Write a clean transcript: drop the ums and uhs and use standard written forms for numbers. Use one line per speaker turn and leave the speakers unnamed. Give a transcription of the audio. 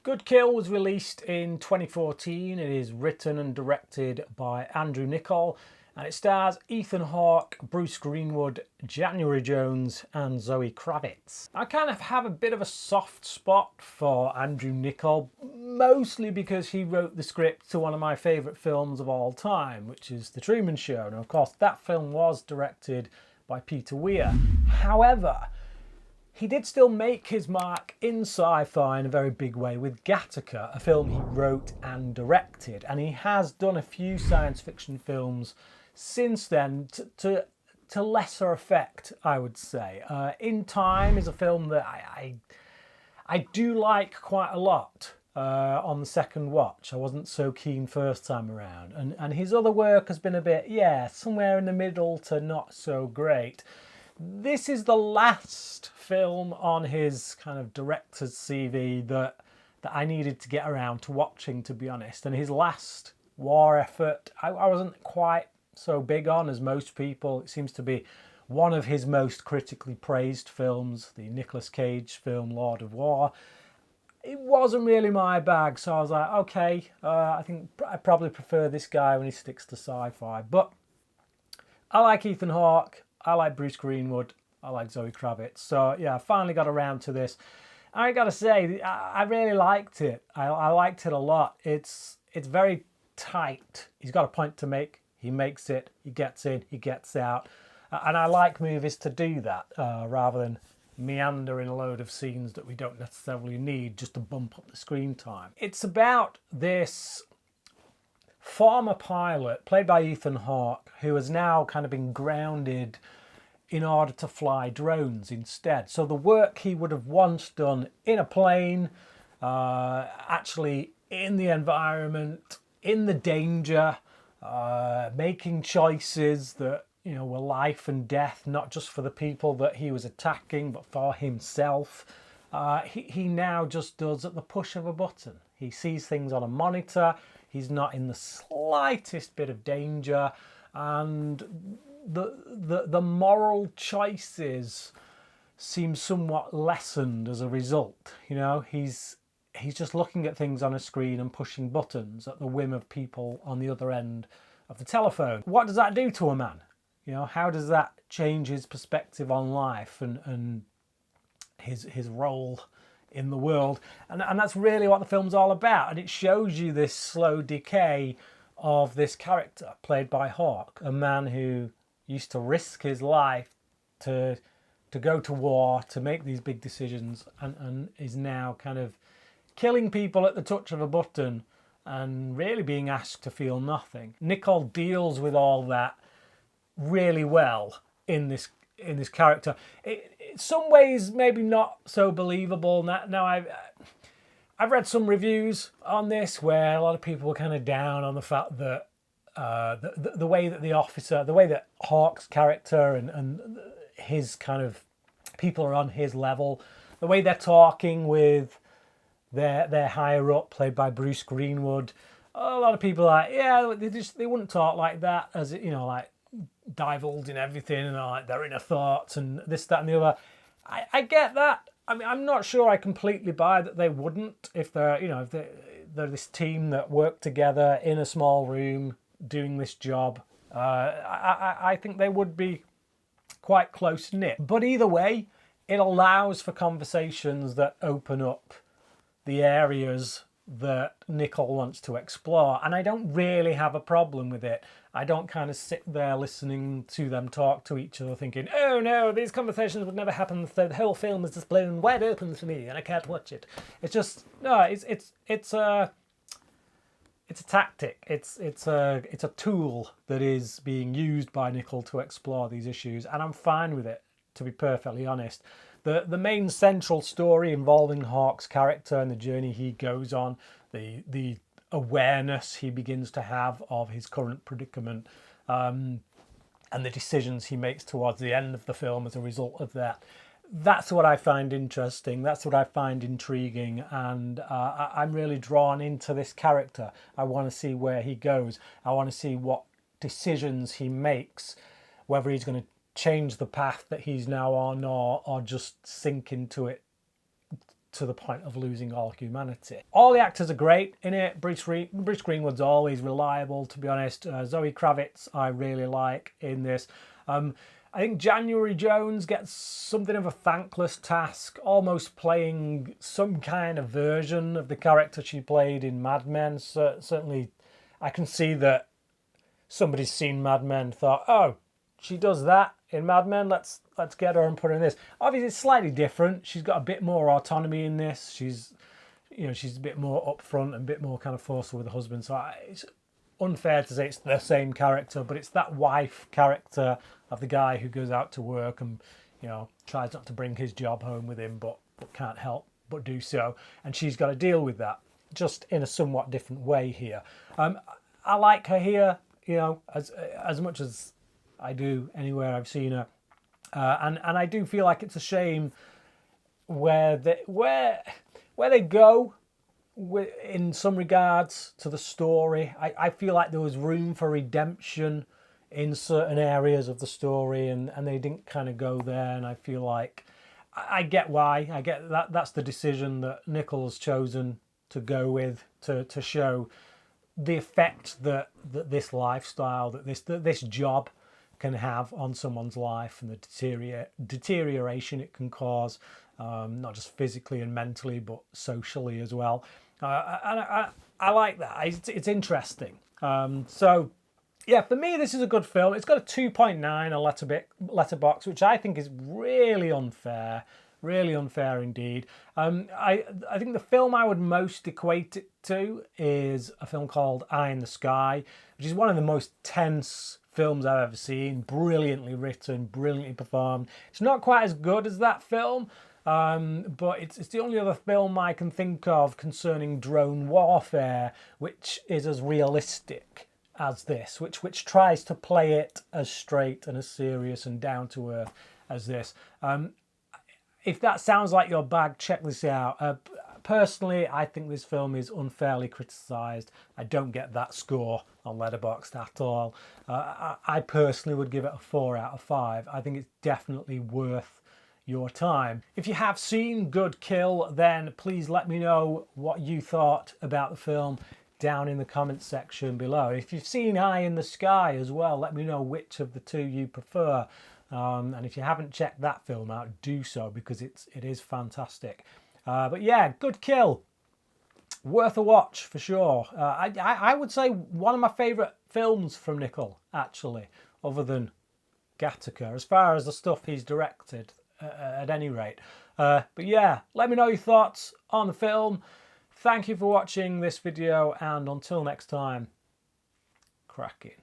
Good Kill was released in 2014. It is written and directed by Andrew Niccol, and it stars Ethan Hawke, Bruce Greenwood, January Jones and Zoe Kravitz. I kind of have a bit of a soft spot for Andrew Niccol, mostly because he wrote the script to one of my favourite films of all time, which is The Truman Show. And of course that film was directed by Peter Weir. However, he did still make his mark in sci-fi in a very big way with Gattaca, a film he wrote and directed. And he has done a few science fiction films since then to lesser effect, I would say. In Time is a film that I do like quite a lot on the second watch. I wasn't so keen first time around. And his other work has been a bit, somewhere in the middle to not so great. This is the last film on his kind of director's CV that I needed to get around to watching, to be honest. And his last war effort, I wasn't quite so big on as most people. It seems to be one of his most critically praised films, the Nicolas Cage film Lord of War. It wasn't really my bag, so I was like, okay, I think I probably prefer this guy when he sticks to sci-fi. But I like Ethan Hawke. I like Bruce Greenwood, I like Zoe Kravitz. So yeah, I finally got around to this. I gotta say, I really liked it. I liked it a lot. It's very tight. He's got a point to make. He makes it. He gets in. He gets out. And I like movies to do that rather than meander in a load of scenes that we don't necessarily need just to bump up the screen time. It's about this former pilot, played by Ethan Hawke, who has now kind of been grounded in order to fly drones instead. So the work he would have once done in a plane, actually in the environment, in the danger, making choices that were life and death, not just for the people that he was attacking, but for himself. He now just does at the push of a button. He sees things on a monitor. He's not in the slightest bit of danger, and the moral choices seem somewhat lessened as a result. He's just looking at things on a screen and pushing buttons at the whim of people on the other end of the telephone. What does that do to a man? How does that change his perspective on life and his role in the world? And that's really what the film's all about. And it shows you this slow decay of this character played by Hawke, a man who used to risk his life to go to war, to make these big decisions, and is now kind of killing people at the touch of a button and really being asked to feel nothing. Niccol deals with all that really well in this character. In some ways, maybe not so believable. Now I've read some reviews on this where a lot of people were kind of down on the fact that the way that the way that Hawke's character and his kind of people are on his level, the way they're talking with their higher up, played by Bruce Greenwood, a lot of people are like, they wouldn't talk like that, as like divulging everything and like their inner thoughts and this, that, and the other. I get that. I mean, I'm not sure I completely buy that they wouldn't if they're they're this team that work together in a small room doing this job. I think they would be quite close-knit. But either way, it allows for conversations that open up the areas that Niccol wants to explore. And I don't really have a problem with it. I don't kind of sit there listening to them talk to each other thinking, oh no, these conversations would never happen. The whole film is just blown wide open for me and I can't watch it. It's just, no, it's a tactic. It's a tool that is being used by Niccol to explore these issues, and I'm fine with it, to be perfectly honest. The main central story involving Hawke's character and the journey he goes on, the awareness he begins to have of his current predicament, and the decisions he makes towards the end of the film as a result of that. That's what I find interesting. That's what I find intriguing, and I'm really drawn into this character. I want to see where he goes. I want to see what decisions he makes, whether he's going to change the path that he's now on or just sink into it to the point of losing all humanity. All the actors are great in it. Bruce Greenwood's always reliable, to be honest. Zoe Kravitz I really like in this. I think January Jones gets something of a thankless task, almost playing some kind of version of the character she played in Mad Men. So, certainly, I can see that somebody's seen Mad Men, thought, oh, she does that in Mad Men, let's get her and put her in this. Obviously, it's slightly different. She's got a bit more autonomy in this. She's a bit more upfront and a bit more kind of forceful with the husband. So it's unfair to say it's the same character, but it's that wife character of the guy who goes out to work and, tries not to bring his job home with him, but can't help but do so. And she's got to deal with that, just in a somewhat different way here. I like her here, as much as I do anywhere I've seen her. And I do feel like it's a shame where they go in some regards to the story. I feel like there was room for redemption in certain areas of the story, and they didn't kind of go there. And I feel like I get why. I get that that's the decision that Niccol's chosen to go with to show the effect that this lifestyle, that this job can have on someone's life, and the deterioration it can cause, not just physically and mentally, but socially as well. And I like that. It's interesting. So, yeah, for me, this is a good film. It's got a 2.9 on Letterboxd, which I think is really unfair indeed. I think the film I would most equate it to is a film called Eye in the Sky, which is one of the most tense films I've ever seen. Brilliantly written, brilliantly performed. It's not quite as good as that film, but it's the only other film I can think of concerning drone warfare which is as realistic as this, which tries to play it as straight and as serious and down to earth as this. If that sounds like your bag, check this out. Personally, I think this film is unfairly criticised. I don't get that score on Letterboxd at all. I personally would give it a 4 out of 5. I think it's definitely worth your time. If you have seen Good Kill, then please let me know what you thought about the film down in the comments section below. If you've seen Eye in the Sky as well, let me know which of the two you prefer. And if you haven't checked that film out, do so, because it is fantastic. But yeah, Good Kill, worth a watch for sure. I would say one of my favourite films from Niccol, actually, other than Gattaca, as far as the stuff he's directed, at any rate. But yeah, let me know your thoughts on the film. Thank you for watching this video, and until next time, cracking.